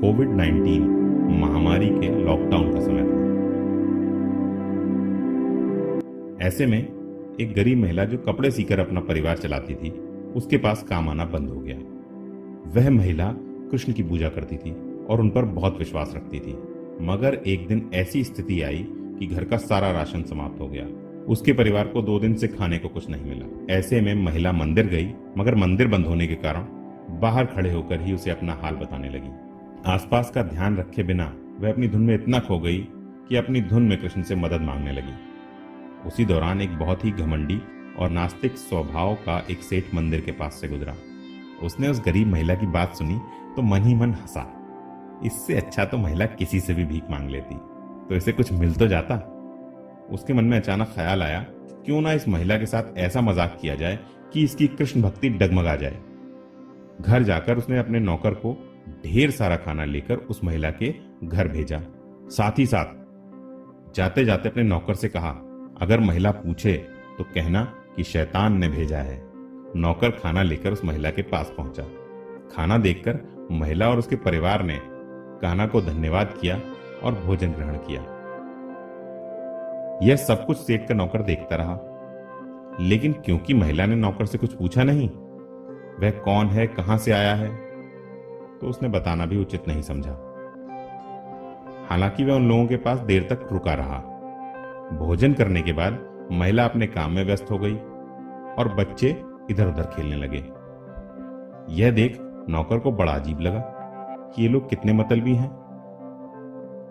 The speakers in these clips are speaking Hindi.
कोविड-19 महामारी के लॉकडाउन का समय था। ऐसे में एक गरीब महिला जो कपड़े सीकर अपना परिवार चलाती थी, उसके पास काम आना बंद हो गया। वह महिला कृष्ण की पूजा करती थी और उन पर बहुत विश्वास रखती थी, मगर एक दिन ऐसी स्थिति आई कि घर का सारा राशन समाप्त हो गया। उसके परिवार को 2 दिन से खाने को कुछ नहीं मिला। ऐसे में महिला मंदिर गई, मगर मंदिर बंद होने के कारण बाहर खड़े होकर ही उसे अपना हाल बताने लगी। आसपास का ध्यान रखे बिना वह अपनी धुन में इतना खो गई कि अपनी धुन में कृष्ण से मदद मांगने लगी। उसी दौरान एक बहुत ही घमंडी और नास्तिक स्वभाव का एक सेठ मंदिर के पास से गुजरा। उसने उस गरीब महिला की बात सुनी तो मन ही मन हंसा। इससे अच्छा तो महिला किसी से भी भीख मांग लेती तो इसे कुछ मिल तो जाता। उसके मन में अचानक ख्याल आया, क्यों ना इस महिला के साथ ऐसा मजाक किया जाए कि इसकी कृष्ण भक्ति डगमगा जाए। घर जाकर उसने अपने नौकर को ढेर सारा खाना लेकर उस महिला के घर भेजा। साथ ही साथ जाते जाते अपने नौकर से कहा, अगर महिला पूछे तो कहना कि शैतान ने भेजा है। नौकर खाना लेकर उस महिला के पास पहुंचा। खाना देखकर महिला और उसके परिवार ने कान्हा को धन्यवाद किया और भोजन ग्रहण किया। यह सब कुछ सेठ का नौकर देखता रहा, लेकिन क्योंकि महिला ने नौकर से कुछ पूछा नहीं, वह कौन है, कहां से आया है, तो उसने बताना भी उचित नहीं समझा। हालांकि वह उन लोगों के पास देर तक रुका रहा। भोजन करने के बाद महिला अपने काम में व्यस्त हो गई और बच्चे इधर उधर खेलने लगे। यह देख नौकर को बड़ा अजीब लगा कि ये लोग कितने मतलबी हैं।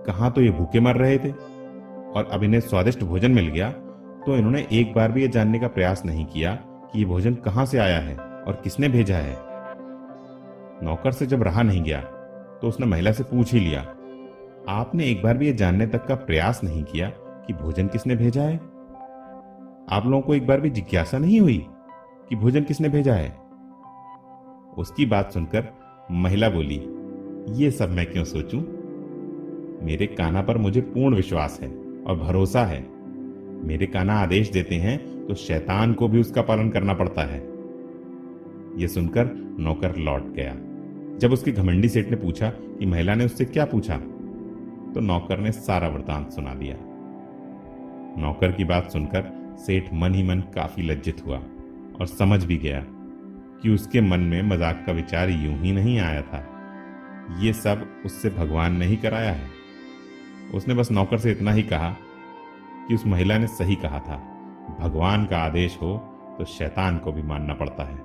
कहां तो ये भूखे मर रहे थे और अब इन्हें स्वादिष्ट भोजन मिल गया, तो इन्होंने एक बार भी यह जानने का प्रयास नहीं किया कि ये भोजन कहां से आया है और किसने भेजा है। नौकर से जब रहा नहीं गया तो उसने महिला से पूछ ही लिया, आपने एक बार भी यह जानने तक का प्रयास नहीं किया कि भोजन किसने भेजा है? आप लोगों को एक बार भी जिज्ञासा नहीं हुई कि भोजन किसने भेजा है? उसकी बात सुनकर महिला बोली, ये सब मैं क्यों सोचूं? मेरे कान्हा पर मुझे पूर्ण विश्वास है और भरोसा है। मेरे कान्हा आदेश देते हैं तो शैतान को भी उसका पालन करना पड़ता है। यह सुनकर नौकर लौट गया। जब उसके घमंडी सेठ ने पूछा कि महिला ने उससे क्या पूछा, तो नौकर ने सारा वृतांत सुना दिया। नौकर की बात सुनकर सेठ मन ही मन काफी लज्जित हुआ और समझ भी गया कि उसके मन में मजाक का विचार यूं ही नहीं आया था। ये सब उससे भगवान ने ही कराया है। उसने बस नौकर से इतना ही कहा कि उस महिला ने सही कहा था, भगवान का आदेश हो तो शैतान को भी मानना पड़ता है।